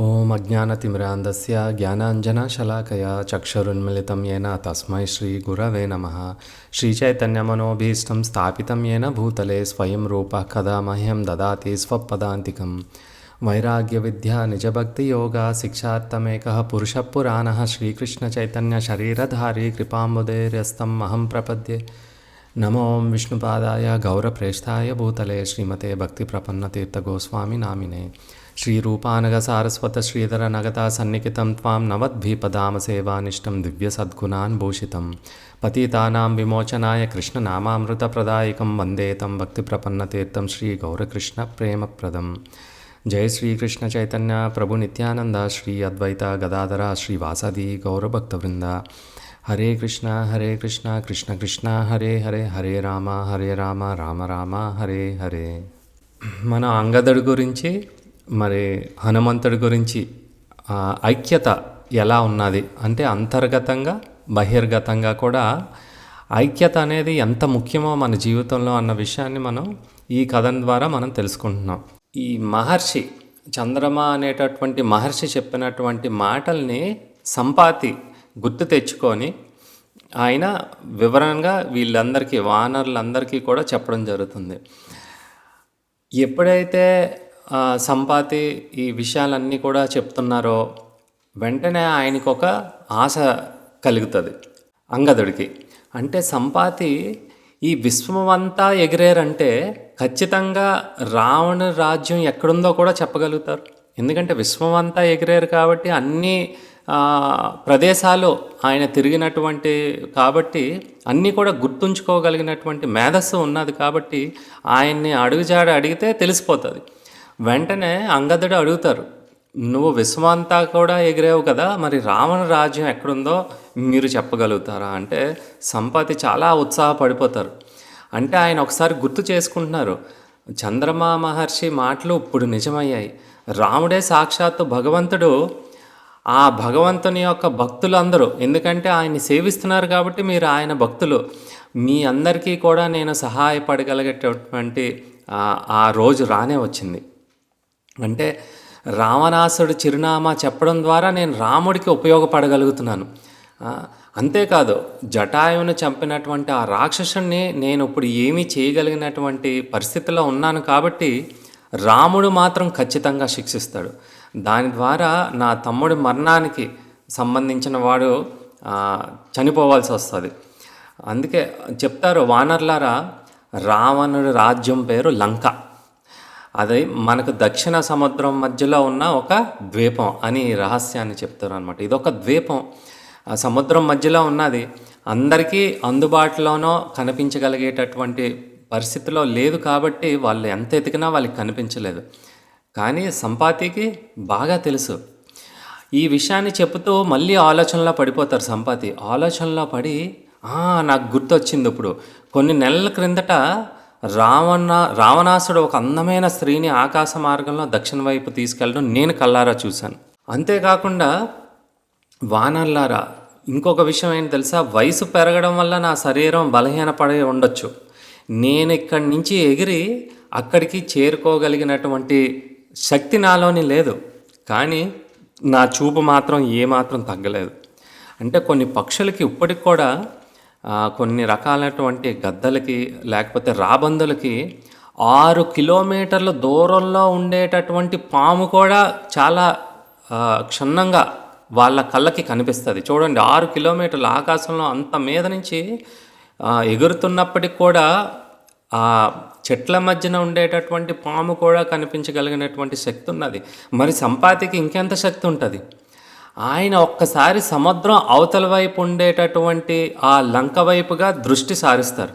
ఓం అజ్ఞానతిమిరాంధస్య జ్ఞానాంజనశలాకయా చక్షురున్మిళితం येन తస్మై శ్రీగురవే నమః. శ్రీచైతన్యమనోభీష్టం స్థాపితం येन భూతలే స్వయం రూపः కదా మహ్యం దదాతి స్వపదాంతికం. వైరాగ్యవిద్యా నిజభక్తియోగా శిక్షార్థమేకः పురుషः పురాణः శ్రీకృష్ణచైతన్యశరీరధారీ కృపాంబుధైర్యస్తం అహం ప్రపద్యే. నమో విష్ణుపాదాయ గౌరప్రేష్ఠాయ భూతలే శ్రీమతే భక్తిప్రపన్నతీర్థగోస్వామి నామినే. శ్రీరూపానగసారస్వత శ్రీధర నగతా సన్నిహితం త్వాం నవద్భీపదామసేవానిష్టం దివ్యసద్గుణాన్ భూషితం. పతితానాం విమోచనాయ కృష్ణనామామృతప్రదాయకం వందే తం భక్తిప్రపన్నతీర్థం శ్రీ గౌరకృష్ణ ప్రేమప్రదం. జయ శ్రీకృష్ణ చైతన్య ప్రభు నిత్యానంద శ్రీ అద్వైత గదాధర శ్రీవాసది గౌరభక్తవృంద. హరే కృష్ణ కృష్ణ కృష్ణ హరే హరే, హరే రామ రామ రామ హరే హరే. మన అంగదుడి గురించి మరి హనుమంతుడి గురించి ఐక్యత ఎలా ఉన్నది అంటే అంతర్గతంగా బహిర్గతంగా కూడా ఐక్యత అనేది ఎంత ముఖ్యమో మన జీవితంలో అన్న విషయాన్ని మనం ఈ కథనం ద్వారా మనం తెలుసుకుంటున్నాం. ఈ మహర్షి చంద్రమా అనేటటువంటి మహర్షి చెప్పినటువంటి మాటల్ని సంపాతి గుర్తు తెచ్చుకొని ఆయన వివరంగా వీళ్ళందరికీ వానరులందరికీ కూడా చెప్పడం జరుగుతుంది. ఎప్పుడైతే సంపాతి ఈ విషయాలన్నీ కూడా చెప్తున్నారో వెంటనే ఆయనకు ఒక ఆశ కలుగుతుంది అంగదుడికి. అంటే సంపాతి ఈ విశ్వమంతా ఎగిరేరంటే ఖచ్చితంగా రావణ రాజ్యం ఎక్కడుందో కూడా చెప్పగలుగుతారు. ఎందుకంటే విశ్వమంతా ఎగిరేరు కాబట్టి అన్ని ప్రదేశాలు ఆయన తిరిగినటువంటి కాబట్టి అన్నీ కూడా గుర్తుంచుకోగలిగినటువంటి మేధస్సు ఉన్నది కాబట్టి ఆయన్ని అడుగుజాడ అడిగితే తెలిసిపోతుంది. వెంటనే అంగదుడు అడుగుతారు, నువ్వు విశ్వమంతా కూడా ఎగిరేవు కదా, మరి రావణ రాజ్యం ఎక్కడుందో మీరు చెప్పగలుగుతారా అంటే సంపాతి చాలా ఉత్సాహపడిపోతారు. అంటే ఆయన ఒకసారి గుర్తు చేసుకుంటున్నారు, చంద్రమా మహర్షి మాటలు ఇప్పుడు నిజమయ్యాయి. రాముడే సాక్షాత్తు భగవంతుడు. ఆ భగవంతుని యొక్క భక్తులు అందరూ, ఎందుకంటే ఆయన్ని సేవిస్తున్నారు కాబట్టి మీరు ఆయన భక్తులు, మీ అందరికీ కూడా నేను సహాయపడగలిగేటటువంటి ఆ రోజు రానే వచ్చింది. అంటే రావణాసుడు చిరునామా చెప్పడం ద్వారా నేను రాముడికి ఉపయోగపడగలుగుతున్నాను. అంతేకాదు జటాయువును చంపినటువంటి ఆ రాక్షసుని నేను ఇప్పుడు ఏమీ చేయగలిగినటువంటి పరిస్థితిలో ఉన్నాను కాబట్టి రాముడు మాత్రం ఖచ్చితంగా శిక్షిస్తాడు. దాని ద్వారా నా తమ్ముడి మరణానికి సంబంధించిన వాడు చనిపోవాల్సి వస్తుంది. అందుకే చెప్తారు వానర్లారా, రావణుడి రాజ్యం పేరు లంక. అది మనకు దక్షిణ సముద్రం మధ్యలో ఉన్న ఒక ద్వీపం అని రహస్యాన్ని చెప్తారు అనమాట. ఇదొక ద్వీపం సముద్రం మధ్యలో ఉన్నది. అందరికీ అందుబాటులోనో కనిపించగలిగేటటువంటి పరిస్థితిలో లేదు కాబట్టి వాళ్ళు ఎంత ఎతికినా వాళ్ళకి కనిపించలేదు. కానీ సంపాతికి బాగా తెలుసు. ఈ విషయాన్ని చెబుతూ మళ్ళీ ఆలోచనలో పడిపోతారు. సంపాతి ఆలోచనలో పడి నాకు గుర్తొచ్చింది, ఇప్పుడు కొన్ని నెలల క్రిందట రావణాసుడు ఒక అందమైన స్త్రీని ఆకాశ మార్గంలో దక్షిణ వైపు తీసుకెళ్ళడం నేను కళ్ళారా చూశాను. అంతేకాకుండా వానర్లారా ఇంకొక విషయం ఏంటి తెలుసా, వయసు పెరగడం వల్ల నా శరీరం బలహీనపడి ఉండొచ్చు, నేను ఇక్కడి నుంచి ఎగిరి అక్కడికి చేరుకోగలిగినటువంటి శక్తి నాలోని లేదు, కానీ నా చూపు మాత్రం ఏమాత్రం తగ్గలేదు. అంటే కొన్ని పక్షులకి ఇప్పటికి కూడా కొన్ని రకాలైనటువంటి గద్దలకి లేకపోతే రాబందులకి 6 కిలోమీటర్ల దూరంలో ఉండేటటువంటి పాము కూడా చాలా క్షుణ్ణంగా వాళ్ళ కళ్ళకి కనిపిస్తుంది. చూడండి, 6 కిలోమీటర్ల ఆకాశంలో అంత మీద నుంచి ఎగురుతున్నప్పటికి కూడా ఆ చెట్ల మధ్యన ఉండేటటువంటి పాము కూడా కనిపించగలిగినటువంటి శక్తి ఉన్నది. మరి సంపాతికి ఇంకెంత శక్తి ఉంటుంది? ఆయన ఒక్కసారి సముద్రం అవతల వైపు ఉండేటటువంటి ఆ లంక వైపుగా దృష్టి సారిస్తారు.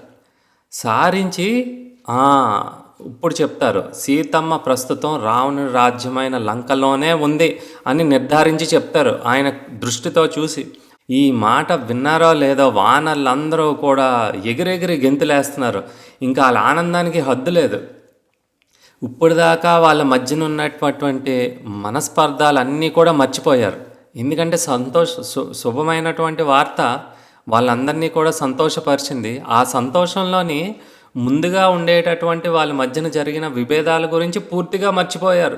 సారించి ఇప్పుడు చెప్తారు, సీతమ్మ ప్రస్తుతం రావణుడి రాజ్యమైన లంకలోనే ఉంది అని నిర్ధారించి చెప్తారు ఆయన దృష్టితో చూసి. ఈ మాట విన్నారో లేదో వానర్లందరూ కూడా ఎగిరెగిరి గెంతులేస్తున్నారు. ఇంకా వాళ్ళ ఆనందానికి హద్దు లేదు. ఇప్పుడు దాకా వాళ్ళ మధ్యన ఉన్నటువంటి మనస్పర్ధాలన్నీ కూడా మర్చిపోయారు. ఎందుకంటే శుభమైనటువంటి వార్త వాళ్ళందరినీ కూడా సంతోషపరిచింది. ఆ సంతోషంలోని ముందుగా ఉండేటటువంటి వాళ్ళ మధ్యన జరిగిన విభేదాల గురించి పూర్తిగా మర్చిపోయారు.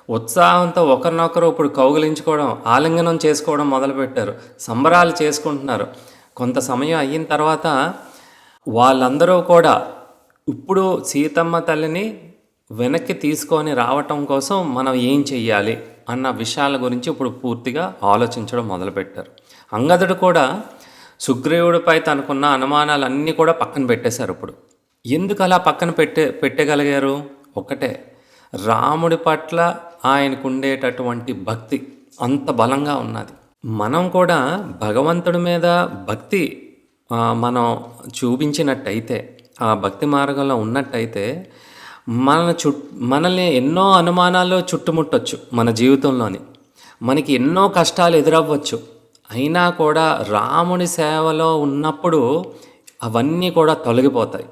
ఉత్సాహంతో ఒకరినొకరు ఇప్పుడు కౌగిలించుకోవడం, ఆలింగనం చేసుకోవడం మొదలుపెట్టారు. సంబరాలు చేసుకుంటున్నారు. కొంత సమయం అయిన తర్వాత వాళ్ళందరూ కూడా ఇప్పుడు సీతమ్మ తల్లిని వెనక్కి తీసుకొని రావటం కోసం మనం ఏం చెయ్యాలి అన్న విషయాల గురించి ఇప్పుడు పూర్తిగా ఆలోచించడం మొదలుపెట్టారు. అంగదుడు కూడా సుగ్రీవుడిపై తనకున్న అనుమానాలన్నీ కూడా పక్కన పెట్టేశారు ఇప్పుడు. ఎందుకు అలా పక్కన పెట్టగలిగారు? ఒకటే, రాముడి పట్ల ఆయనకు ఉండేటటువంటి భక్తి అంత బలంగా ఉన్నది. మనం కూడా భగవంతుడి మీద భక్తి మనం చూపించినట్టయితే, ఆ భక్తి మార్గంలో ఉన్నట్టయితే మనల్ని ఎన్నో అనుమానాలు చుట్టుముట్టొచ్చు. మన జీవితంలోని మనకి ఎన్నో కష్టాలు ఎదురవ్వచ్చు. అయినా కూడా రాముని సేవలో ఉన్నప్పుడు అవన్నీ కూడా తొలగిపోతాయి.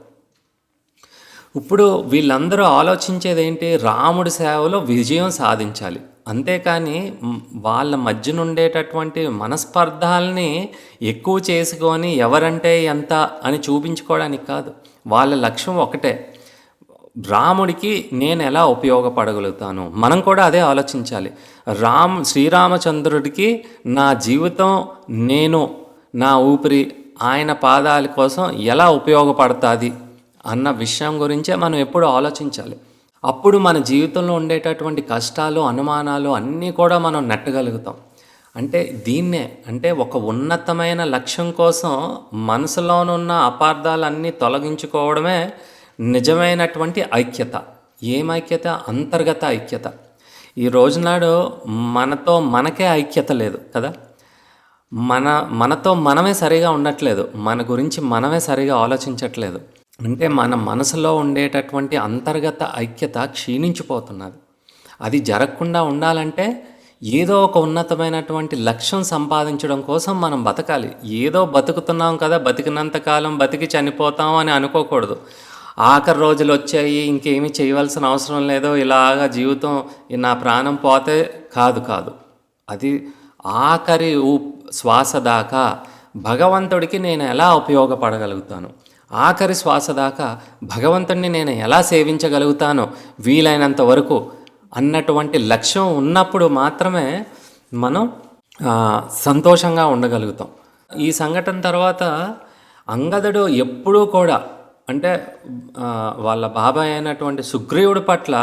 ఇప్పుడు వీళ్ళందరూ ఆలోచించేది ఏంటి? రాముడి సేవలో విజయం సాధించాలి. అంతేకాని వాళ్ళ మధ్యన ఉండేటటువంటి మనస్పర్ధాలని ఎక్కువ చేసుకొని ఎవరంటే ఎంత అని చూపించుకోవడానికి కాదు. వాళ్ళ లక్ష్యం ఒకటే, రాముడికి నేను ఎలా ఉపయోగపడగలుగుతాను. మనం కూడా అదే ఆలోచించాలి. శ్రీరామచంద్రుడికి నా జీవితం, నేను నా ఊపిరి ఆయన పాదాల కోసం ఎలా ఉపయోగపడుతుంది అన్న విషయం గురించే మనం ఎప్పుడు ఆలోచించాలి. అప్పుడు మన జీవితంలో ఉండేటటువంటి కష్టాలు, అనుమానాలు అన్నీ కూడా మనం నెట్టగలుగుతాం. అంటే ఒక ఉన్నతమైన లక్ష్యం కోసం మనసులోనున్న అపార్థాలన్నీ తొలగించుకోవడమే నిజమైనటువంటి ఐక్యత. ఏమైక్యత? అంతర్గత ఐక్యత. ఈ రోజునాడు మనతో మనకే ఐక్యత లేదు కదా. మనతో మనమే సరిగా ఉండట్లేదు. మన గురించి మనమే సరిగా ఆలోచించట్లేదు. అంటే మన మనసులో ఉండేటటువంటి అంతర్గత ఐక్యత క్షీణించిపోతున్నది. అది జరగకుండా ఉండాలంటే ఏదో ఒక ఉన్నతమైనటువంటి లక్ష్యం సంపాదించడం కోసం మనం బతకాలి. ఏదో బతుకుతున్నాం కదా, బతికినంతకాలం బతికి చనిపోతాం అని అనుకోకూడదు. ఆఖరి రోజులు వచ్చాయి, ఇంకేమీ చేయవలసిన అవసరం లేదో, ఇలాగా జీవితం నా ప్రాణం పోతే కాదు. అది ఆఖరి శ్వాస దాకా భగవంతుడికి నేను ఎలా ఉపయోగపడగలుగుతాను, ఆఖరి శ్వాస దాకా భగవంతుడిని నేను ఎలా సేవించగలుగుతానో వీలైనంత వరకు అన్నటువంటి లక్ష్యం ఉన్నప్పుడు మాత్రమే మనం సంతోషంగా ఉండగలుగుతాం. ఈ సంఘటన తర్వాత అంగదుడు ఎప్పుడూ కూడా వాళ్ళ బాబాయ్ అయినటువంటి సుగ్రీవుడి పట్ల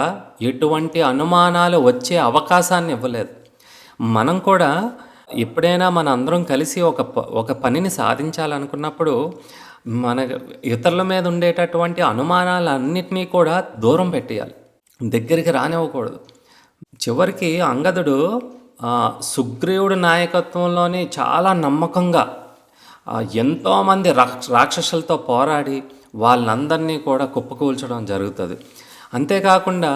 ఎటువంటి అనుమానాలు వచ్చే అవకాశాన్ని ఇవ్వలేదు. మనం కూడా ఎప్పుడైనా మన అందరం కలిసి ఒక పనిని సాధించాలనుకున్నప్పుడు మన ఇతరుల మీద ఉండేటటువంటి అనుమానాలన్నిటినీ కూడా దూరం పెట్టేయాలి, దగ్గరికి రానివ్వకూడదు. చివరికి అంగదుడు సుగ్రీవుడి నాయకత్వంలోని చాలా నమ్మకంగా ఎంతోమంది రాక్షసులతో పోరాడి వాళ్ళందరినీ కూడా కుప్పకూల్చడం జరుగుతుంది. అంతేకాకుండా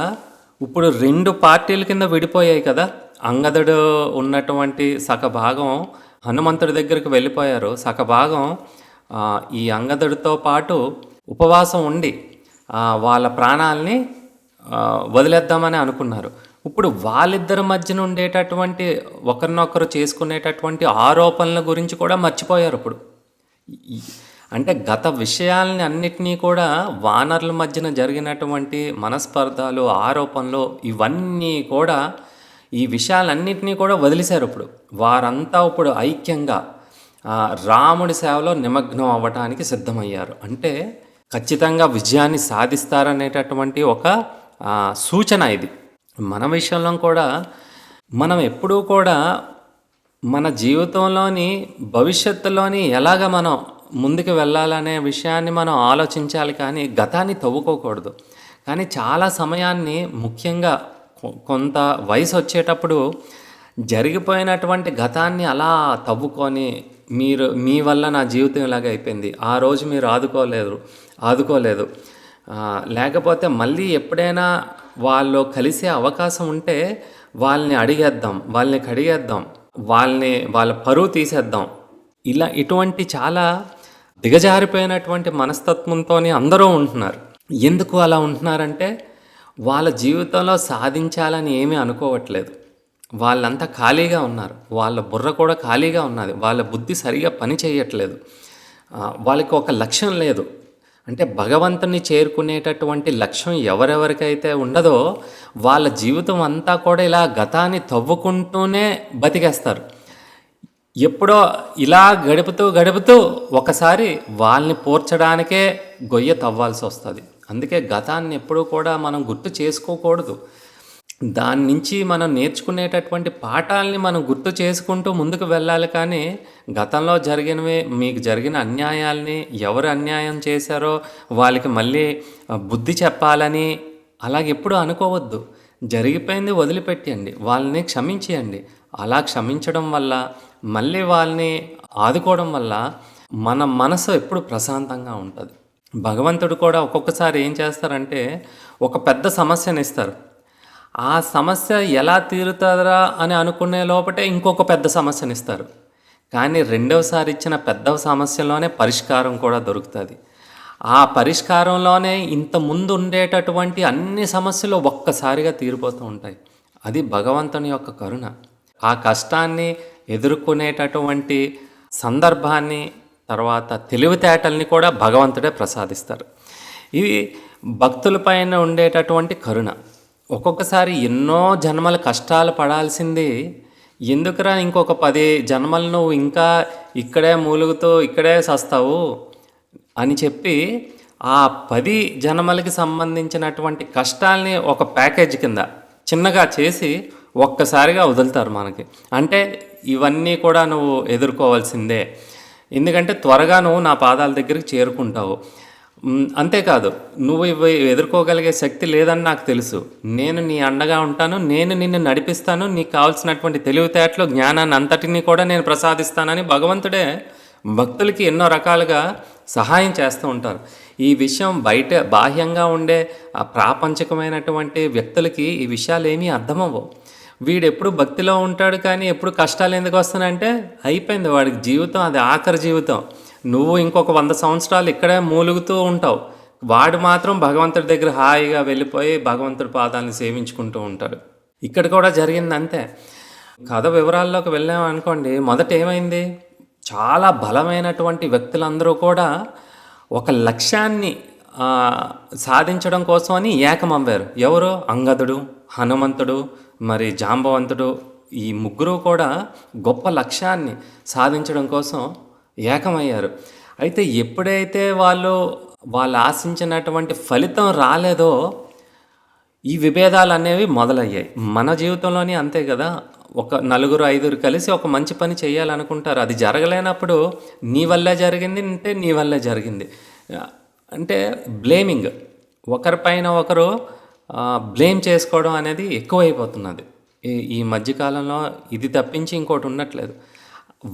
ఇప్పుడు 2 పార్టీల కింద విడిపోయాయి కదా. అంగదుడు ఉన్నటువంటి సగభాగం హనుమంతుడి దగ్గరికి వెళ్ళిపోయారు, సగభాగం ఈ అంగదుడితో పాటు ఉపవాసం ఉండి వాళ్ళ ప్రాణాలని వదిలేద్దామని అనుకున్నారు. ఇప్పుడు వాళ్ళిద్దరి మధ్యన ఉండేటటువంటి ఒకరినొకరు చేసుకునేటటువంటి ఆరోపణల గురించి కూడా మర్చిపోయారు. ఇప్పుడు గత విషయాలని అన్నిటినీ కూడా వానరుల మధ్యన జరిగినటువంటి మనస్పర్ధలు, ఆరోపణలు ఇవన్నీ కూడా ఈ విషయాలన్నింటినీ కూడా వదిలేశారు. ఇప్పుడు వారంతా ఇప్పుడు ఐక్యంగా రాముడి సేవలో నిమగ్నం అవ్వటానికి సిద్ధమయ్యారు. ఖచ్చితంగా విజయాన్ని సాధిస్తారనేటటువంటి ఒక సూచన ఇది. మన విషయంలో కూడా మనం ఎప్పుడూ కూడా మన జీవితంలోని భవిష్యత్తులోని ఎలాగ మనం ముందుకు వెళ్ళాలనే విషయాన్ని మనం ఆలోచించాలి, కానీ గతాన్ని తవ్వుకోకూడదు. కానీ చాలా సమయాన్ని, ముఖ్యంగా కొంత వయసు వచ్చేటప్పుడు జరిగిపోయినటువంటి గతాన్ని అలా తవ్వుకొని మీ వల్ల నా జీవితం ఇలాగ అయిపోయింది, ఆ రోజు మీరు ఆదుకోలేదు, లేకపోతే మళ్ళీ ఎప్పుడైనా వాళ్ళు కలిసే అవకాశం ఉంటే వాళ్ళని కడిగేద్దాం, వాళ్ళ పరువు తీసేద్దాం. ఇటువంటి చాలా దిగజారిపోయినటువంటి మనస్తత్వంతో అందరూ ఉంటున్నారు. ఎందుకు అలా ఉంటున్నారంటే వాళ్ళ జీవితంలో సాధించాలని ఏమీ అనుకోవట్లేదు. వాళ్ళంతా ఖాళీగా ఉన్నారు, వాళ్ళ బుర్ర కూడా ఖాళీగా ఉన్నది, వాళ్ళ బుద్ధి సరిగా పని చేయట్లేదు, వాళ్ళకి ఒక లక్ష్యం లేదు. అంటే భగవంతుని చేరుకునేటటువంటి లక్ష్యం ఎవరెవరికైతే ఉండదో, వాళ్ళ జీవితం అంతా కూడా ఇలా గతాన్ని తవ్వుకుంటూనే బతికేస్తారు. ఎప్పుడో ఇలా గడుపుతూ, గడుపుతూ ఒకసారి వాళ్ళని పూడ్చడానికే గొయ్య తవ్వాల్సొస్తది. అందుకే గతాన్ని ఎప్పుడూ కూడా మనం గుర్తు చేసుకోకూడదు. దాని నుంచి మనం నేర్చుకునేటటువంటి పాఠాల్ని మనం గుర్తు చేసుకుంటూ ముందుకు వెళ్ళాలి కానీ, గతంలో జరిగినవి మీకు జరిగిన అన్యాయాల్ని ఎవరు అన్యాయం చేశారో వాళ్ళకి మళ్ళీ బుద్ధి చెప్పాలని అలాగెప్పుడూ అనుకోవద్దు. జరిగిపోయింది వదిలిపెట్టేయండి. వాళ్ళని క్షమించేయండి. అలా క్షమించడం వల్ల, మళ్ళీ వాళ్ళని ఆదుకోవడం వల్ల మన మనసు ఎప్పుడు ప్రశాంతంగా ఉంటది. భగవంతుడు కూడా ఒక్కొక్కసారి ఏం చేస్తారంటే, ఒక పెద్ద సమస్యనిస్తారు. ఆ సమస్య ఎలా తీరుతుందా అని అనుకునే లోపటే ఇంకొక పెద్ద సమస్యనిస్తారు. కానీ రెండవసారి ఇచ్చిన పెద్ద సమస్యలోనే పరిష్కారం కూడా దొరుకుతుంది. ఆ పరిష్కారంలోనే ఇంత ముందు ఉండేటటువంటి అన్ని సమస్యలు ఒక్కసారిగా తీరిపోతూ ఉంటాయి. అది భగవంతుని యొక్క కరుణ. ఆ కష్టాన్ని ఎదుర్కొనేటటువంటి సందర్భాన్ని, తర్వాత తెలివితేటల్ని కూడా భగవంతుడే ప్రసాదిస్తారు. ఇది భక్తులపైన ఉండేటటువంటి కరుణ. ఒక్కొక్కసారి ఎన్నో జన్మల కష్టాలు పడాల్సింది ఎందుకురా ఇంకొక 10 జన్మలు నువ్వు ఇంకా ఇక్కడే మూలుగుతూ ఇక్కడే సస్తావు అని చెప్పి ఆ 10 జన్మలకి సంబంధించినటువంటి కష్టాల్ని ఒక ప్యాకేజ్ కింద చిన్నగా చేసి ఒక్కసారిగా వదులుతారు మనకి. అంటే ఇవన్నీ కూడా నువ్వు ఎదుర్కోవాల్సిందే, ఎందుకంటే త్వరగా నువ్వు నా పాదాల దగ్గరికి చేరుకుంటావు. అంతేకాదు, నువ్వు ఇవి ఎదుర్కోగలిగే శక్తి లేదని నాకు తెలుసు. నేను నీ అండగా ఉంటాను, నేను నిన్ను నడిపిస్తాను, నీకు కావాల్సినటువంటి తెలివితేటలు జ్ఞానాన్ని అంతటినీ కూడా నేను ప్రసాదిస్తానని భగవంతుడే భక్తులకి ఎన్నో రకాలుగా సహాయం చేస్తూ ఉంటారు. ఈ విషయం బయట బాహ్యంగా ఉండే ప్రాపంచికమైనటువంటి వ్యక్తులకి ఈ విషయాలు ఏమీ అర్థమవ్వవు. వీడెప్పుడు భక్తిలో ఉంటాడు కానీ ఎప్పుడు కష్టాలు ఎందుకు వస్తున్నాయంటే అయిపోయింది వాడికి జీవితం, అది ఆఖరి జీవితం. నువ్వు ఇంకొక 100 సంవత్సరాలు ఇక్కడే మూలుగుతూ ఉంటావు, వాడు మాత్రం భగవంతుడి దగ్గర హాయిగా వెళ్ళిపోయి భగవంతుడి పాదాలను సేవించుకుంటూ ఉంటాడు. ఇక్కడ కూడా జరిగింది అంతే. కథ వివరాల్లోకి వెళ్ళామనుకోండి, మొదట ఏమైంది, చాలా బలమైనటువంటి వ్యక్తులందరూ కూడా ఒక లక్ష్యాన్ని సాధించడం కోసమని ఏకమవ్వారు. ఎవరు? అంగదుడు, హనుమంతుడు, మరి జాంబవంతుడు. ఈ ముగ్గురు కూడా గొప్ప లక్ష్యాన్ని సాధించడం కోసం ఏకమయ్యారు. అయితే ఎప్పుడైతే వాళ్ళు ఆశించినటువంటి ఫలితం రాలేదో ఈ విభేదాలు అనేవి మొదలయ్యాయి. మన జీవితంలోని అంతే కదా. ఒక 4-5 కలిసి ఒక మంచి పని చేయాలనుకుంటారు, అది జరగలేనప్పుడు నీ వల్లే జరిగింది అంటే నీ వల్లే జరిగింది అంటే బ్లేమింగ్, ఒకరిపైన ఒకరు బ్లేమ్ చేసుకోవడం అనేది ఎక్కువైపోతున్నది ఈ మధ్యకాలంలో. ఇది తప్పించి ఇంకోటి ఉండట్లేదు.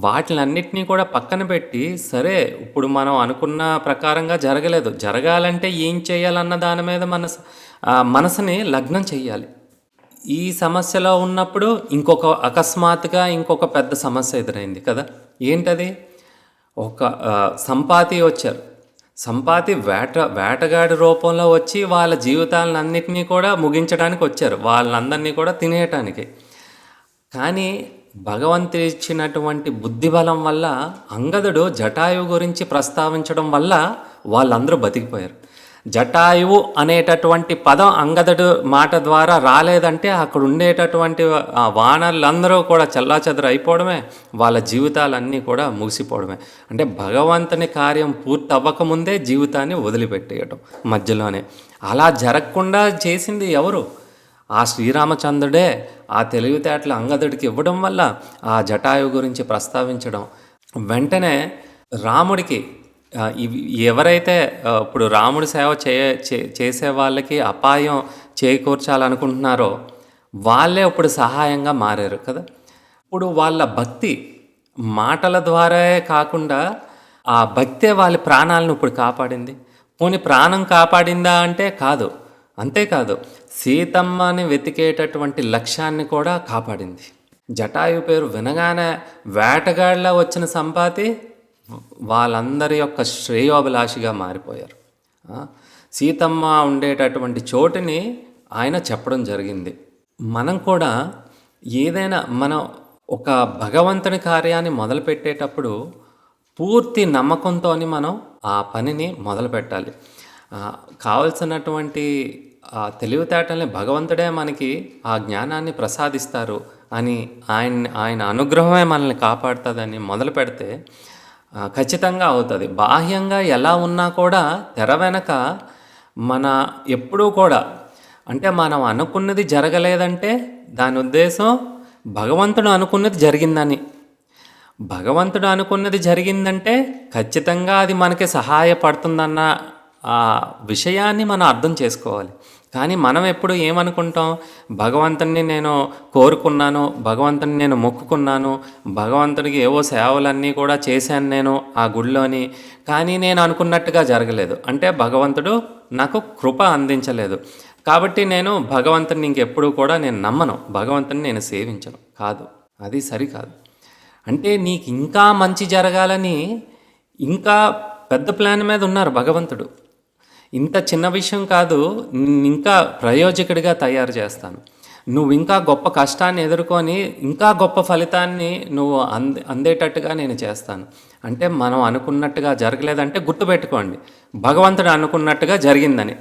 వాటిలన్నిటినీ కూడా పక్కన పెట్టి, సరే ఇప్పుడు మనం అనుకున్న ప్రకారంగా జరగలేదు, జరగాలంటే ఏం చేయాలన్న దాని మీద మనసుని లగ్నం చెయ్యాలి. ఈ సమస్యలో ఉన్నప్పుడు అకస్మాత్తుగా ఇంకొక పెద్ద సమస్య ఎదురైంది కదా. ఏంటది? ఒక సంపాతి వచ్చారు. సంపాతి వేటగాడి రూపంలో వచ్చి వాళ్ళ జీవితాలన్నింటినీ కూడా ముగించడానికి వచ్చారు, వాళ్ళందరినీ కూడా తినేయటానికి. కానీ భగవంతుడు ఇచ్చినటువంటి బుద్ధిబలం వల్ల అంగదుడు జటాయువు గురించి ప్రస్తావించడం వల్ల వాళ్ళందరూ బతికిపోయారు. జటాయువు అనేటటువంటి పదం అంగదుడు మాట ద్వారా రాలేదంటే అక్కడ ఉండేటటువంటి వానరులందరూ కూడా చెల్లాచెదరు అయిపోవడమే, వాళ్ళ జీవితాలన్నీ కూడా ముగిసిపోవడమే. అంటే భగవంతుని కార్యం పూర్తి అవ్వకముందే జీవితాన్ని వదిలిపెట్టేయటం మధ్యలోనే. అలా జరగకుండా చేసింది ఎవరు? ఆ శ్రీరామచంద్రుడే ఆ తెలివితేటలు అంగదుడికి ఇవ్వడం వల్ల ఆ జటాయువు గురించి ప్రస్తావించడం. వెంటనే రాముడికి ఎవరైతే ఇప్పుడు రాముడి సేవ చేసే వాళ్ళకి అపాయం చేకూర్చాలనుకుంటున్నారో వాళ్ళే ఇప్పుడు సహాయంగా మారారు కదా. ఇప్పుడు వాళ్ళ భక్తి మాటల ద్వారానే కాకుండా ఆ భక్తే వాళ్ళ ప్రాణాలను ఇప్పుడు కాపాడింది. పోనీ ప్రాణం కాపాడిందా అంటే కాదు. అంతేకాదు, సీతమ్మని వెతికేటటువంటి లక్ష్యాన్ని కూడా కాపాడింది. జటాయు పేరు వినగానే వేటగాడిలా వచ్చిన సంపాతి వాళ్ళందరి యొక్క శ్రేయోభిలాషిగా మారిపోయారు. సీతమ్మ ఉండేటటువంటి చోటుని ఆయన చెప్పడం జరిగింది. మనం కూడా ఏదైనా మనం ఒక భగవంతుని కార్యాన్ని మొదలుపెట్టేటప్పుడు పూర్తి నమ్మకంతోని మనం ఆ పనిని మొదలుపెట్టాలి. కావాల్సినటువంటి తెలివితేటల్ని భగవంతుడే మనకి ఆ జ్ఞానాన్ని ప్రసాదిస్తారు అని ఆయన అనుగ్రహమే మనల్ని కాపాడుతుందని మొదలుపెడితే ఖచ్చితంగా అవుతుంది. బాహ్యంగా ఎలా ఉన్నా కూడా తెర వెనక మన ఎప్పుడూ కూడా అంటే మనం అనుకున్నది జరగలేదంటే దాని ఉద్దేశం భగవంతుడు అనుకున్నది జరిగిందని. భగవంతుడు అనుకున్నది జరిగిందంటే ఖచ్చితంగా అది మనకి సహాయపడుతుందన్న ఆ విషయాన్ని మనం అర్థం చేసుకోవాలి. కానీ మనం ఎప్పుడు ఏమనుకుంటాం, భగవంతుడిని నేను కోరుకున్నాను, భగవంతుని నేను మొక్కుకున్నాను, భగవంతుడికి ఏవో సేవలన్నీ కూడా చేశాను నేను ఆ గుడిలోని, కానీ నేను అనుకున్నట్టుగా జరగలేదు అంటే భగవంతుడు నాకు కృప అందించలేదు, కాబట్టి నేను భగవంతుని ఇంకెప్పుడు కూడా నేను నమ్మను, భగవంతుని నేను సేవించను. కాదు, అది సరికాదు. అంటే నీకు ఇంకా మంచి జరగాలని ఇంకా పెద్ద ప్లాన్ మీద ఉన్నారు భగవంతుడు. ఇంత చిన్న విషయం కాదు, ఇంకా ప్రయోజకుడిగా తయారు చేస్తాను, నువ్వు ఇంకా గొప్ప కష్టాన్ని ఎదుర్కొని ఇంకా గొప్ప ఫలితాన్ని నువ్వు అందేటట్టుగా నేను చేస్తాను. అంటే మనం అనుకున్నట్టుగా జరగలేదంటే గుర్తుపెట్టుకోండి, భగవంతుడు అనుకున్నట్టుగా జరిగిందని.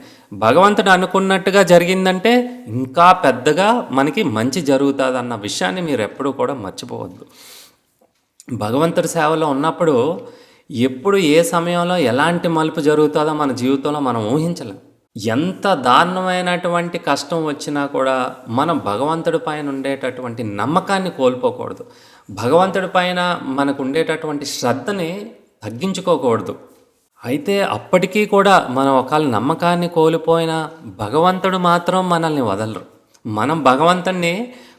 భగవంతుడు అనుకున్నట్టుగా జరిగిందంటే ఇంకా పెద్దగా మనకి మంచి జరుగుతుంది అన్న విషయాన్ని మీరు ఎప్పుడూ కూడా మర్చిపోవద్దు. భగవంతుడి సేవలో ఉన్నప్పుడు ఎప్పుడు ఏ సమయంలో ఎలాంటి మలుపు జరుగుతుందో మన జీవితంలో మనం ఊహించలేం. ఎంత దారుణమైనటువంటి కష్టం వచ్చినా కూడా మనం భగవంతుడి పైన ఉండేటటువంటి నమ్మకాన్ని కోల్పోకూడదు. భగవంతుడి పైన మనకు ఉండేటటువంటి శ్రద్ధని తగ్గించుకోకూడదు. అయితే అప్పటికీ కూడా మనం ఒకవేళ నమ్మకాన్ని కోల్పోయినా భగవంతుడు మాత్రం మనల్ని వదలరు. మనం భగవంతుడిని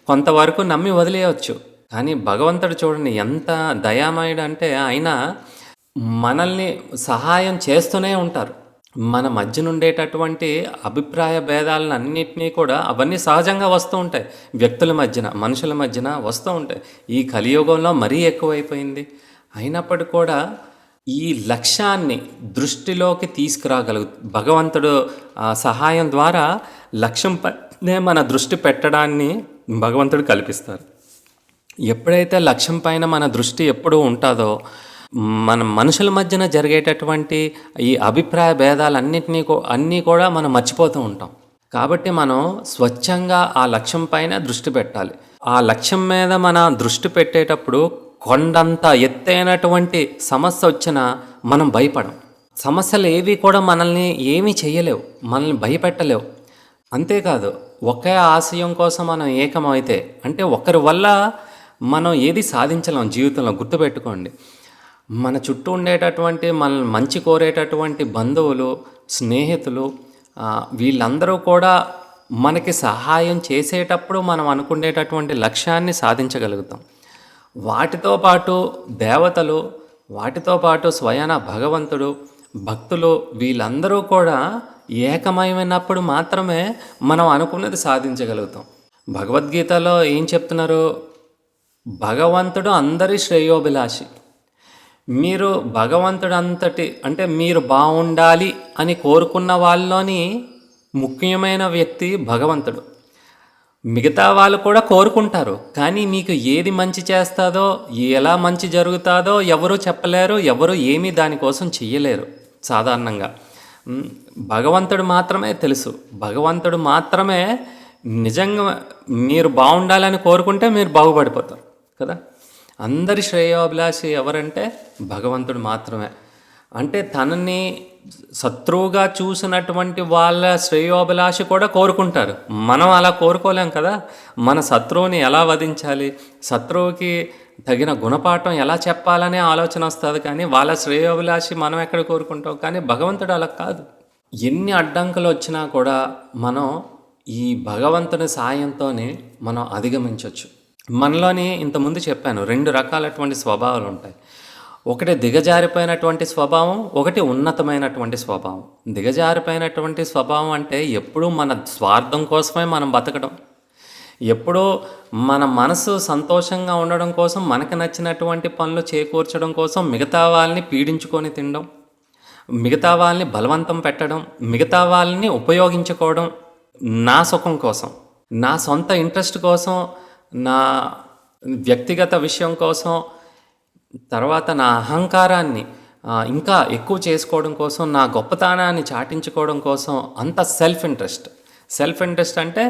కొంతవరకు నమ్మి వదిలేయవచ్చు, కానీ భగవంతుడు చూడండి ఎంత దయామయుడు అంటే ఆయన మనల్ని సహాయం చేస్తూనే ఉంటారు. మన మధ్యన ఉండేటటువంటి అభిప్రాయ భేదాలను అన్నింటినీ కూడా అవన్నీ సహజంగా వస్తూ ఉంటాయి, వ్యక్తుల మధ్యన మనుషుల మధ్యన వస్తూ ఉంటాయి. ఈ కలియుగంలో మరీ ఎక్కువైపోయింది. అయినప్పటికీ కూడా ఈ లక్ష్యాన్ని దృష్టిలోకి భగవంతుడు సహాయం ద్వారా లక్ష్యంపైనే మన దృష్టి పెట్టడాన్ని భగవంతుడు కల్పిస్తారు. ఎప్పుడైతే లక్ష్యం పైన మన దృష్టి ఎప్పుడూ ఉంటుందో మన మనుషుల మధ్యన జరిగేటటువంటి ఈ అభిప్రాయ భేదాలన్నింటినీ కూడా మనం మర్చిపోతూ ఉంటాం. కాబట్టి మనం స్వచ్ఛంగా ఆ లక్ష్యం పైన దృష్టి పెట్టాలి. ఆ లక్ష్యం మీద మన దృష్టి పెట్టేటప్పుడు కొండంత ఎత్తైనటువంటి సమస్య వచ్చినా మనం భయపడం. సమస్యలు ఏవి కూడా మనల్ని ఏమీ చేయలేవు, మనల్ని భయపెట్టలేవు. అంతేకాదు, ఒకే ఆశయం కోసం మనం ఏకమైతే అంటే ఒకరి వల్ల మనం ఏది సాధించలేం జీవితంలో. గుర్తుపెట్టుకోండి, మన చుట్టూ ఉండేటటువంటి మనల్ని మంచి కోరేటటువంటి బంధువులు, స్నేహితులు, వీళ్ళందరూ కూడా మనకి సహాయం చేసేటప్పుడు మనం అనుకునేటటువంటి లక్ష్యాన్ని సాధించగలుగుతాం. వాటితో పాటు దేవతలు, వాటితో పాటు స్వయాన భగవంతుడు, భక్తులు వీళ్ళందరూ కూడా ఏకమయమైనప్పుడు మాత్రమే మనం అనుకున్నది సాధించగలుగుతాం. భగవద్గీతలో ఏం చెప్తున్నారు, భగవంతుడు అందరి శ్రేయోభిలాషి. మీరు భగవంతుడు అంటే మీరు బాగుండాలి అని కోరుకున్న వాళ్ళలోని ముఖ్యమైన వ్యక్తి భగవంతుడు. మిగతా వాళ్ళు కూడా కోరుకుంటారు, కానీ మీకు ఏది మంచి చేస్తుందో, ఎలా మంచి జరుగుతుందో ఎవరు చెప్పలేరు, ఎవరు ఏమీ దానికోసం చెయ్యలేరు. సాధారణంగా భగవంతుడు మాత్రమే తెలుసు. భగవంతుడు మాత్రమే నిజంగా మీరు బాగుండాలని కోరుకుంటే మీరు బాగుపడిపోతారు కదా. అందరి శ్రేయోభిలాషి ఎవరంటే భగవంతుడు మాత్రమే. అంటే తనని శత్రువుగా చూసినటువంటి వాళ్ళ శ్రేయోభిలాషి కూడా కోరుకుంటారు. మనం అలా కోరుకోలేం కదా. మన శత్రువుని ఎలా వధించాలి, శత్రువుకి తగిన గుణపాఠం ఎలా చెప్పాలనే ఆలోచన వస్తుంది, కానీ వాళ్ళ శ్రేయోభిలాషి మనం ఎక్కడ కోరుకుంటాం. కానీ భగవంతుడు అలా కాదు. ఎన్ని అడ్డంకులు వచ్చినా కూడా మనం ఈ భగవంతుని సాయంతోనే మనం అధిగమించవచ్చు. మనలోని ఇంతకుముందు చెప్పాను, 2 రకాలటువంటి స్వభావాలు ఉంటాయి. ఒకటి దిగజారిపోయినటువంటి స్వభావం, ఒకటి ఉన్నతమైనటువంటి స్వభావం. దిగజారిపోయినటువంటి స్వభావం అంటే ఎప్పుడూ మన స్వార్థం కోసమే మనం బతకడం, ఎప్పుడూ మన మనసు సంతోషంగా ఉండడం కోసం, మనకు నచ్చినటువంటి పనులు చేకూర్చడం కోసం మిగతా వాళ్ళని పీడించుకొని తినడం, మిగతా వాళ్ళని బలవంతం పెట్టడం, మిగతా వాళ్ళని ఉపయోగించుకోవడం, నా సుఖం కోసం, నా సొంత ఇంట్రెస్ట్ కోసం, నా వ్యక్తిగత విషయం కోసం తర్వాత నా అహంకారాన్ని ఇంకా ఎక్కువ చేసుకోవడం కోసం, నా గొప్పతనాన్ని చాటించుకోవడం కోసం అంత సెల్ఫ్ ఇంట్రెస్ట్ అంటే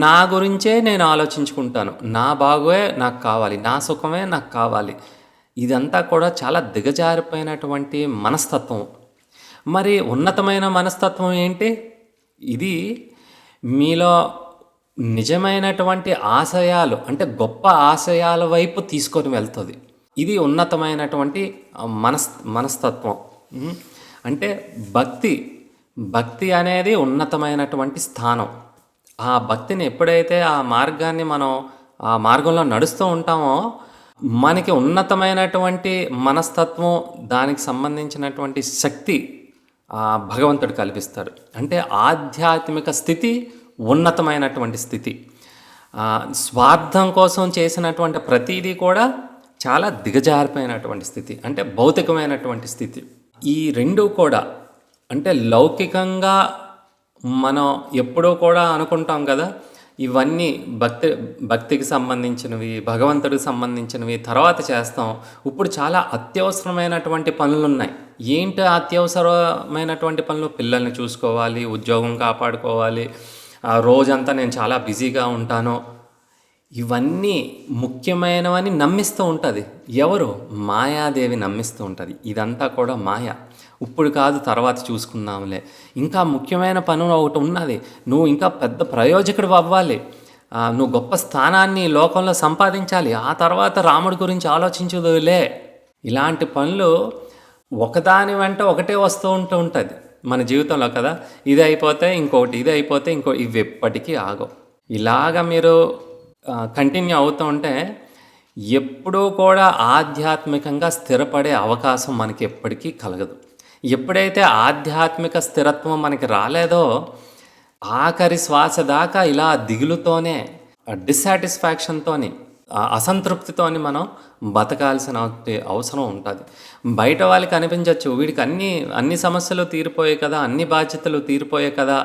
నా గురించే నేను ఆలోచించుకుంటాను. నా బాగే నాకు కావాలి, నా సుఖమే నాకు కావాలి. ఇదంతా కూడా చాలా దిగజారిపోయినటువంటి మనస్తత్వం. మరి ఉన్నతమైన మనస్తత్వం ఏంటి? ఇది మీలో నిజమైనటువంటి ఆశయాలు అంటే గొప్ప ఆశయాల వైపు తీసుకొని వెళ్తుంది. ఇది ఉన్నతమైనటువంటి మనస్తత్వం. ఉమ్. అంటే భక్తి భక్తి అనేది ఉన్నతమైనటువంటి స్థానం. ఆ భక్తిని ఎప్పుడైతే ఆ మార్గంలో నడుస్తూ ఉంటామో మనకి ఉన్నతమైనటువంటి మనస్తత్వం, దానికి సంబంధించినటువంటి శక్తి భగవంతుడు కల్పిస్తాడు. అంటే ఆధ్యాత్మిక స్థితి ఉన్నతమైనటువంటి స్థితి. స్వార్థం కోసం చేసినటువంటి ప్రతీదీ కూడా చాలా దిగజారిపోయినటువంటి స్థితి, అంటే భౌతికమైనటువంటి స్థితి. ఈ రెండు కూడా అంటే లౌకికంగా మనం ఎప్పుడూ కూడా అనుకుంటాం కదా, ఇవన్నీ భక్తికి సంబంధించినవి, భగవంతుడికి సంబంధించినవి తర్వాత చేస్తాం. ఇప్పుడు చాలా అత్యవసరమైనటువంటి పనులున్నాయి. ఏంటి అత్యవసరమైనటువంటి పనులు? పిల్లల్ని చూసుకోవాలి, ఉద్యోగం కాపాడుకోవాలి, రోజంతా నేను చాలా బిజీగా ఉంటాను. ఇవన్నీ ముఖ్యమైనవని నమ్మిస్తూ ఉంటుంది. ఎవరు? మాయాదేవి నమ్మిస్తూ ఉంటుంది. ఇదంతా కూడా మాయ. ఇప్పుడు కాదు, తర్వాత చూసుకుందాంలే. ఇంకా ముఖ్యమైన పని ఒకటి ఉన్నది. నువ్వు ఇంకా పెద్ద ప్రయోజకుడు అవ్వాలి, నువ్వు గొప్ప స్థానాన్ని లోకంలో సంపాదించాలి, ఆ తర్వాత రాముడి గురించి ఆలోచించదులే. ఇలాంటి పనులు ఒకదాని వెంట ఒకటే వస్తూ ఉంటుంది మన జీవితంలో కదా. ఇది అయిపోతే ఇంకొకటి, ఇది అయిపోతే ఇవి ఎప్పటికీ ఆగవు. ఇలాగ మీరు కంటిన్యూ అవుతూ ఉంటే ఎప్పుడూ కూడా ఆధ్యాత్మికంగా స్థిరపడే అవకాశం మనకి ఎప్పటికీ కలగదు. ఎప్పుడైతే ఆధ్యాత్మిక స్థిరత్వం మనకి రాలేదో ఆఖరి శ్వాస దాకా ఇలా దిగులుతోనే, డిస్సాటిస్ఫాక్షన్తోని, అసంతృప్తితోని మనం బతకాల్సిన అవసరం ఉంటుంది. బయట వాళ్ళకి అనిపించవచ్చు, వీడికి అన్ని సమస్యలు తీరిపోయాయి కదా, అన్ని బాధ్యతలు తీరిపోయాయి కదా.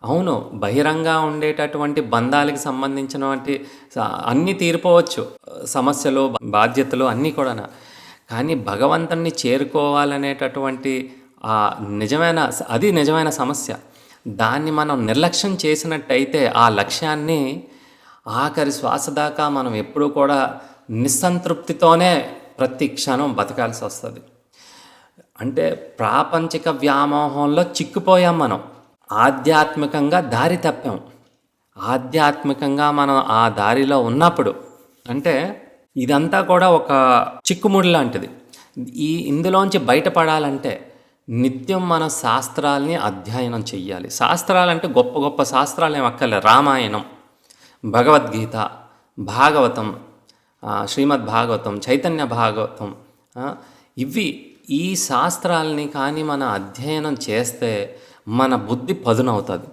అవును, బహిరంగ ఉండేటటువంటి బంధాలకి సంబంధించినటువంటి అన్నీ తీరిపోవచ్చు, సమస్యలు, బాధ్యతలు అన్నీ కూడా. కానీ భగవంతుణ్ణి చేరుకోవాలనేటటువంటి నిజమైన సమస్య. దాన్ని మనం నిర్లక్ష్యం చేసినట్టయితే ఆ లక్ష్యాన్ని ఆఖరి శ్వాస దాకా మనం ఎప్పుడూ కూడా నిస్సంతృప్తితోనే ప్రతి క్షణం బతకాల్సి వస్తుంది. అంటే ప్రాపంచిక వ్యామోహంలో చిక్కుపోయాం మనం, ఆధ్యాత్మికంగా దారి తప్పాం. ఆధ్యాత్మికంగా మనం ఆ దారిలో ఉన్నప్పుడు అంటే ఇదంతా కూడా ఒక చిక్కుముడి లాంటిది. ఇందులోంచి బయటపడాలంటే నిత్యం మన శాస్త్రాల్ని అధ్యయనం చెయ్యాలి. శాస్త్రాలంటే గొప్ప గొప్ప శాస్త్రాలు ఏమి అక్కర్లే. రామాయణం, భగవద్గీత, భాగవతం, శ్రీమద్ భాగవతం, చైతన్య భాగవతం, ఈ శాస్త్రాలని కానీ మన అధ్యయనం చేస్తే మన బుద్ధి పదునవుతుంది.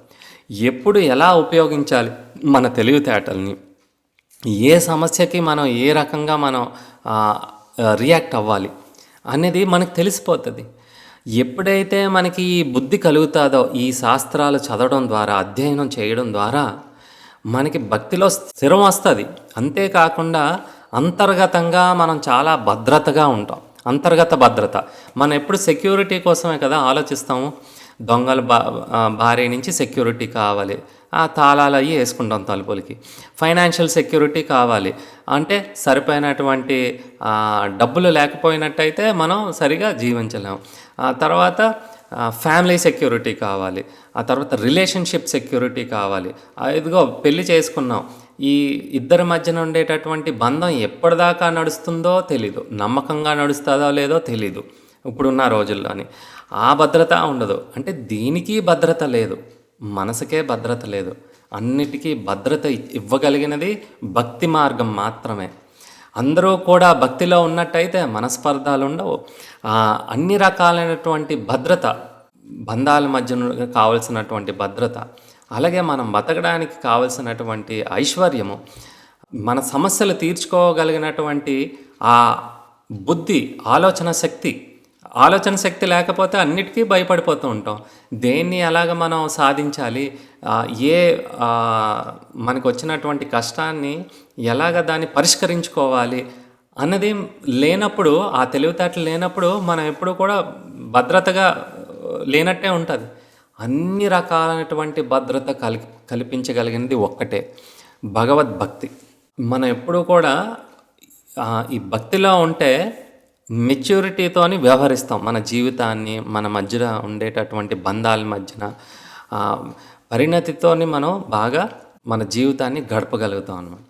ఎప్పుడు ఎలా ఉపయోగించాలి మన తెలివితేటల్ని, ఏ సమస్యకి మనం ఏ రకంగా మనం రియాక్ట్ అవ్వాలి అనేది మనకు తెలిసిపోతుంది. ఎప్పుడైతే మనకి ఈ బుద్ధి కలుగుతుందో ఈ శాస్త్రాలు చదవడం ద్వారా, అధ్యయనం చేయడం ద్వారా మనకి భక్తిలో స్థిరం వస్తుంది. అంతేకాకుండా అంతర్గతంగా మనం చాలా భద్రతగా ఉంటాం. అంతర్గత భద్రత. మనం ఎప్పుడు సెక్యూరిటీ కోసమే కదా ఆలోచిస్తాము. దొంగల భారీ నుంచి సెక్యూరిటీ కావాలి, తాళాలు అవి వేసుకుంటాం తలుపులకి. ఫైనాన్షియల్ సెక్యూరిటీ కావాలి అంటే సరిపోయినటువంటి డబ్బులు లేకపోయినట్టయితే మనం సరిగా జీవించలేము. తర్వాత ఫ్యామిలీ సెక్యూరిటీ కావాలి, ఆ తర్వాత రిలేషన్షిప్ సెక్యూరిటీ కావాలి. ఇదిగో పెళ్లి చేసుకున్నాం, ఈ ఇద్దరి మధ్యన ఉండేటటువంటి బంధం ఎప్పటిదాకా నడుస్తుందో తెలీదు, నమ్మకంగా నడుస్తుందో లేదో తెలీదు ఇప్పుడున్న రోజుల్లోని. ఆ భద్రత ఉండదు. అంటే దీనికి భద్రత లేదు, మనసుకే భద్రత లేదు. అన్నిటికీ భద్రత ఇవ్వగలిగినది భక్తి మార్గం మాత్రమే. అందరూ కూడా భక్తిలో ఉన్నట్టయితే మనస్పర్ధాలు ఉండవు. అన్ని రకాలైనటువంటి భద్రత, బంధాల మధ్య కావలసినటువంటి భద్రత, అలాగే మనం బతకడానికి కావలసినటువంటి ఐశ్వర్యము, మన సమస్యలు తీర్చుకోగలిగినటువంటి ఆ బుద్ధి, ఆలోచన శక్తి లేకపోతే అన్నిటికీ భయపడిపోతూ ఉంటాం. దేన్ని ఎలాగ మనం సాధించాలి, మనకు వచ్చినటువంటి కష్టాన్ని ఎలాగ దాన్ని పరిష్కరించుకోవాలి అన్నది లేనప్పుడు, ఆ తెలివితేటలు లేనప్పుడు మనం ఎప్పుడు కూడా భద్రతగా లేనట్టే ఉంటుంది. అన్ని రకాలైనటువంటి భద్రత కల్పించగలిగినది ఒక్కటే, భగవద్భక్తి. మనం ఎప్పుడూ కూడా ఈ భక్తిలో ఉంటే మెచ్యూరిటీతోని వ్యవహరిస్తాం. మన జీవితాన్ని, మన మధ్యన ఉండేటటువంటి బంధాల మధ్యన పరిణతితోని మనం బాగా మన జీవితాన్ని గడపగలుగుతాం అన్నమాట.